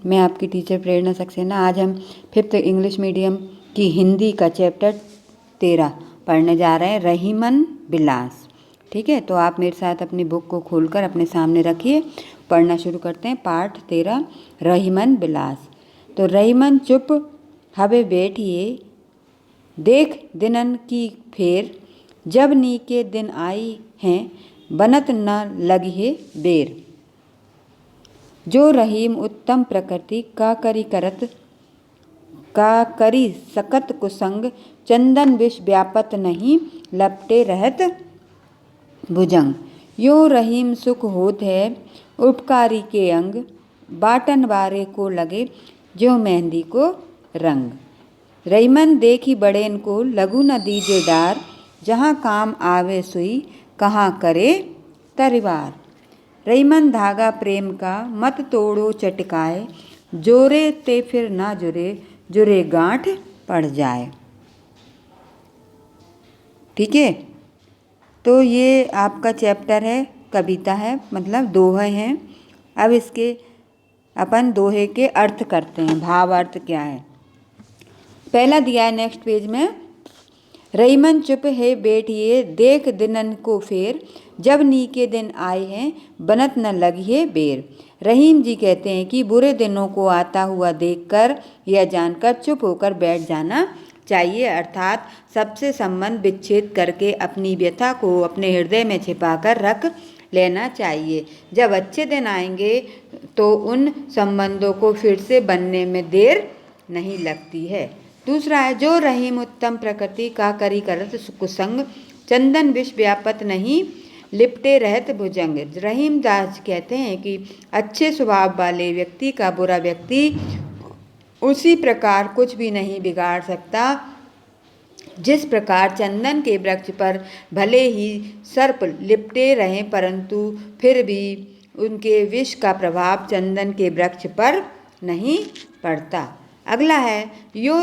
मैं आपकी टीचर प्रेरणा सक्सेना। आज हम 5th इंग्लिश मीडियम की हिंदी का चैप्टर 13 पढ़ने जा रहे हैं, रहीमन बिलास। ठीक है, तो आप मेरे साथ अपनी बुक को खोलकर अपने सामने रखिए। पढ़ना शुरू करते हैं। पाठ 13, रहीमन बिलास। तो रहीमन चुप हवे बैठिए, देख दिनन की फेर, जब नी के दिन आई हैं, बनत न लगिहे बेर। जो रहीम उत्तम प्रकृति का करी सकत कुसंग, चंदन विष व्यापत नहीं, लपटे रहत भुजंग। यो रहीम सुख होत है उपकारी के अंग, बाटन वारे को लगे जो मेहंदी को रंग। रहीमन देखी बड़ेन को लगू न दीजे डार, जहाँ काम आवे सुई कहाँ करे तरिवार। रहीमन धागा प्रेम का मत तोड़ो चटकाए, जोरे ते फिर ना जुरे, जुरे गांठ पड़ जाए। ठीक है, तो ये आपका चैप्टर है, कविता है, मतलब दोहे हैं। अब इसके अपन दोहे के अर्थ करते हैं, भाव अर्थ क्या है। पहला दिया है नेक्स्ट पेज में, रहीमन चुप है बैठिए, देख दिनन को फेर, जब नी के दिन आए हैं, बनत न लगिए बेर। रहीम जी कहते हैं कि बुरे दिनों को आता हुआ देखकर या जानकर चुप होकर बैठ जाना चाहिए, अर्थात सबसे संबंध विच्छेद करके अपनी व्यथा को अपने हृदय में छिपाकर रख लेना चाहिए। जब अच्छे दिन आएंगे तो उन संबंधों को फिर से बनने में देर नहीं लगती है। दूसरा है, जो रहीम उत्तम प्रकृति का करी करत कुसंग, चंदन विष व्यापत नहीं, लिपटे रहत भुजंग। रहीम दास कहते हैं कि अच्छे स्वभाव वाले व्यक्ति का बुरा व्यक्ति उसी प्रकार कुछ भी नहीं बिगाड़ सकता, जिस प्रकार चंदन के वृक्ष पर भले ही सर्प लिपटे रहें, परंतु फिर भी उनके विष का प्रभाव चंदन के वृक्ष पर नहीं पड़ता। अगला है, यो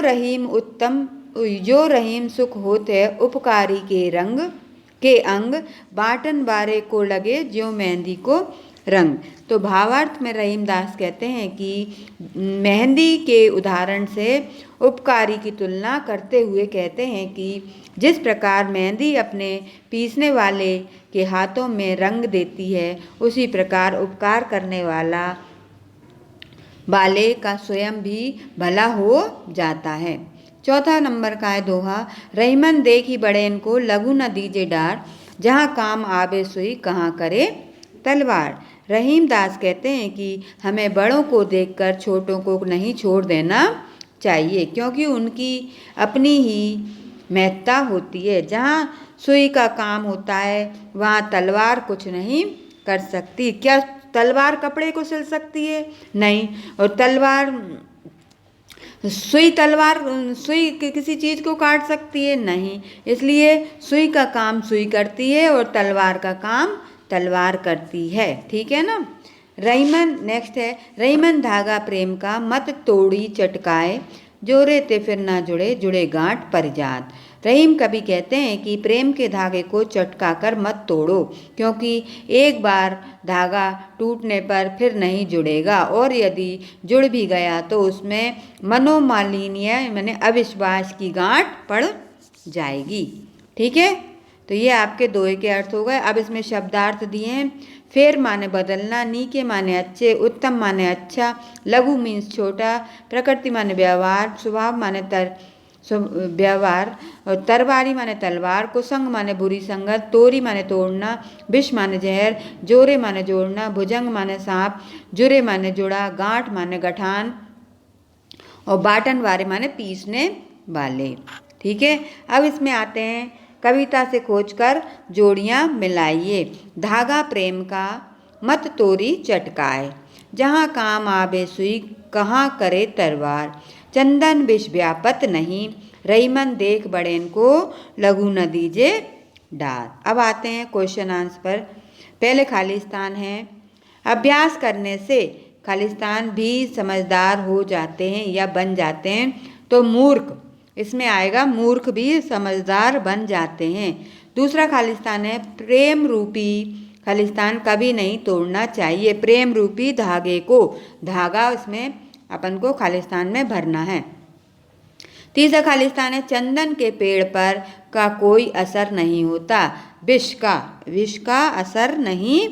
रहीम सुख होते उपकारी के अंग, बाटन वारे को लगे ज्यों मेहंदी को रंग। तो भावार्थ में रहीम दास कहते हैं कि मेहंदी के उदाहरण से उपकारी की तुलना करते हुए कहते हैं कि जिस प्रकार मेहंदी अपने पीसने वाले के हाथों में रंग देती है, उसी प्रकार उपकार करने वाले का स्वयं भी भला हो जाता है। चौथा नंबर का है दोहा, रहीमन देखी बड़ेन को लगू न दीजे डार, जहाँ काम आवे सुई कहाँ करे तलवार। रहीम दास कहते हैं कि हमें बड़ों को देखकर छोटों को नहीं छोड़ देना चाहिए, क्योंकि उनकी अपनी ही महत्ता होती है। जहाँ सुई का काम होता है वहाँ तलवार कुछ नहीं कर सकती। क्या तलवार कपड़े को सिल सकती है? नहीं। और सुई किसी चीज़ को काट सकती है? नहीं। इसलिए सुई का काम सुई करती है और तलवार का काम तलवार करती है। ठीक है ना। रहीमन नेक्स्ट है, रहीमन धागा प्रेम का मत तोड़ी चटकाए, जोरे ते फिर ना जुड़े, जुड़े गांठ पर जात। रहीम कवि कहते हैं कि प्रेम के धागे को चटका कर मत तोड़ो, क्योंकि एक बार धागा टूटने पर फिर नहीं जुड़ेगा, और यदि जुड़ भी गया तो उसमें मनोमालिन्य माने अविश्वास की गांठ पड़ जाएगी। ठीक है, तो ये आपके दोहे के अर्थ हो गए। अब इसमें शब्दार्थ दिए हैं। फेर माने बदलना, नीके माने अच्छे, उत्तम माने अच्छा, लघु मीन्स छोटा, प्रकृति माने व्यवहार, स्वभाव माने व्यवहार, और तरवारी माने तलवार, कुसंग माने बुरी संगत, तोरी माने तोड़ना, विष माने जहर, जोरे माने जोड़ना, भुजंग माने सांप, जुरे माने जुड़ा, गांठ माने गठान, और बाटन वारे माने पीसने वाले। ठीक है, अब इसमें आते हैं, कविता से खोजकर जोड़ियाँ मिलाइए। धागा प्रेम का मत तोड़ी चटकाए, जहाँ काम आवे सुई कहाँ करे तलवार, चंदन विष व्यापत नहीं, रहीमन देख बड़ेन को लगू न दीजे डार। अब आते हैं क्वेश्चन आंसर पर। पहले खालिस्तान है, अभ्यास करने से खालिस्तान भी समझदार हो जाते हैं या बन जाते हैं, तो मूर्ख इसमें आएगा, मूर्ख भी समझदार बन जाते हैं। दूसरा खालिस्तान है, प्रेम रूपी खालिस्तान कभी नहीं तोड़ना चाहिए, प्रेम रूपी धागे को, धागा इसमें अपन को खालिस्तान में भरना है। तीसरा खालिस्तान है, चंदन के पेड़ पर का कोई असर नहीं होता, विष का असर नहीं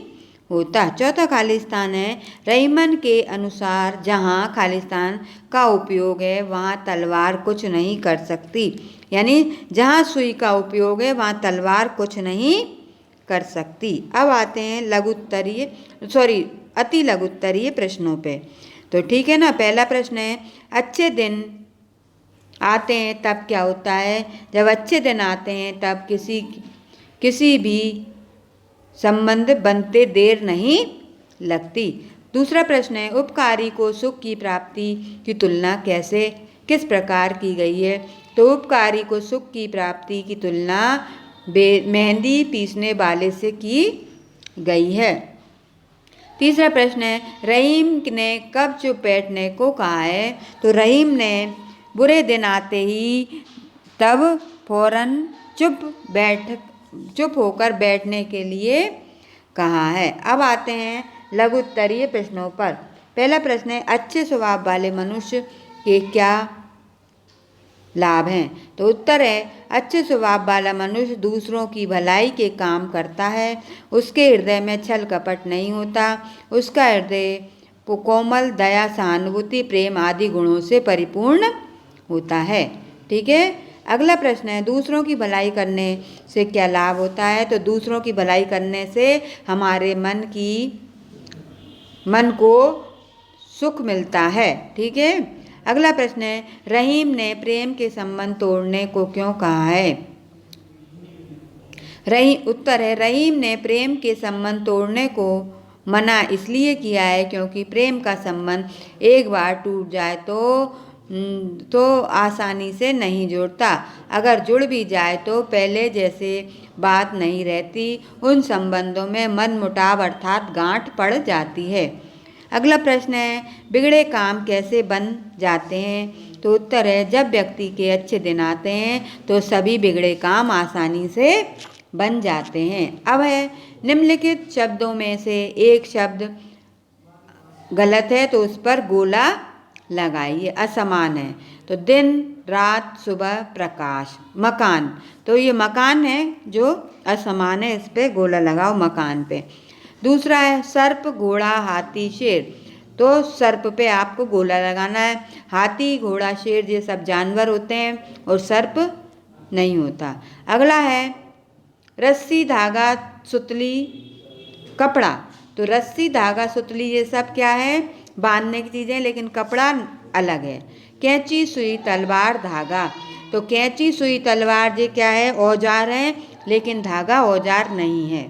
होता। चौथा खालिस्तान है, रईमन के अनुसार जहाँ खालिस्तान का उपयोग है वहाँ तलवार कुछ नहीं कर सकती, यानी जहाँ सुई का उपयोग है वहाँ तलवार कुछ नहीं कर सकती। अब आते हैं अति लघुत्तरीय प्रश्नों पे। तो ठीक है ना, पहला प्रश्न है, अच्छे दिन आते हैं तब क्या होता है? जब अच्छे दिन आते हैं तब किसी भी संबंध बनते देर नहीं लगती। दूसरा प्रश्न है, उपकारी को सुख की प्राप्ति की तुलना किस प्रकार की गई है? तो उपकारी को सुख की प्राप्ति की तुलना मेहंदी पीसने वाले से की गई है। तीसरा प्रश्न है, रहीम ने कब चुप बैठने को कहा है? तो रहीम ने बुरे दिन आते ही तब फौरन चुप होकर बैठने के लिए कहा है। अब आते हैं लघु उत्तरीय प्रश्नों पर। पहला प्रश्न है, अच्छे स्वभाव वाले मनुष्य के क्या लाभ हैं? तो उत्तर है, अच्छे स्वभाव वाला मनुष्य दूसरों की भलाई के काम करता है, उसके हृदय में छल कपट नहीं होता, उसका हृदय कोमल, दया, सहानुभूति, प्रेम आदि गुणों से परिपूर्ण होता है। ठीक है। अगला प्रश्न है, दूसरों की भलाई करने से क्या लाभ होता है? तो दूसरों की भलाई करने से हमारे मन को सुख मिलता है। ठीक है। अगला प्रश्न है, रहीम ने प्रेम के संबंध तोड़ने को क्यों कहा है? उत्तर है, रहीम ने प्रेम के संबंध तोड़ने को मना इसलिए किया है क्योंकि प्रेम का संबंध एक बार टूट जाए तो आसानी से नहीं जुड़ता, अगर जुड़ भी जाए तो पहले जैसे बात नहीं रहती, उन संबंधों में मनमुटाव अर्थात गांठ पड़ जाती है। अगला प्रश्न है, बिगड़े काम कैसे बन जाते हैं? तो उत्तर है, जब व्यक्ति के अच्छे दिन आते हैं तो सभी बिगड़े काम आसानी से बन जाते हैं। अब है, निम्नलिखित शब्दों में से एक शब्द गलत है तो उस पर गोला लगाइए। असमान है तो दिन, रात, सुबह, प्रकाश। मकान, तो ये मकान है जो असमान है, इस पे गोला लगाओ मकान पे। दूसरा है, सर्प, घोड़ा, हाथी, शेर, तो सर्प पे आपको गोला लगाना है। हाथी, घोड़ा, शेर ये सब जानवर होते हैं और सर्प नहीं होता। अगला है, रस्सी, धागा, सुतली, कपड़ा, तो रस्सी, धागा, सुतली ये सब क्या है? बांधने की चीज़ें, लेकिन कपड़ा अलग है। कैंची, सुई, तलवार, धागा, तो कैंची, सुई, तलवार ये क्या है? औजार है, लेकिन धागा औजार नहीं है।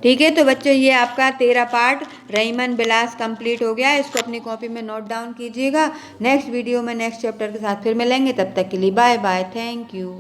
ठीक है। तो बच्चों, ये आपका 13 पार्ट रईमन विलास कंप्लीट हो गया। इसको अपनी कॉपी में नोट डाउन कीजिएगा। नेक्स्ट वीडियो में नेक्स्ट चैप्टर के साथ फिर मिलेंगे, तब तक के लिए बाय बाय, थैंक यू।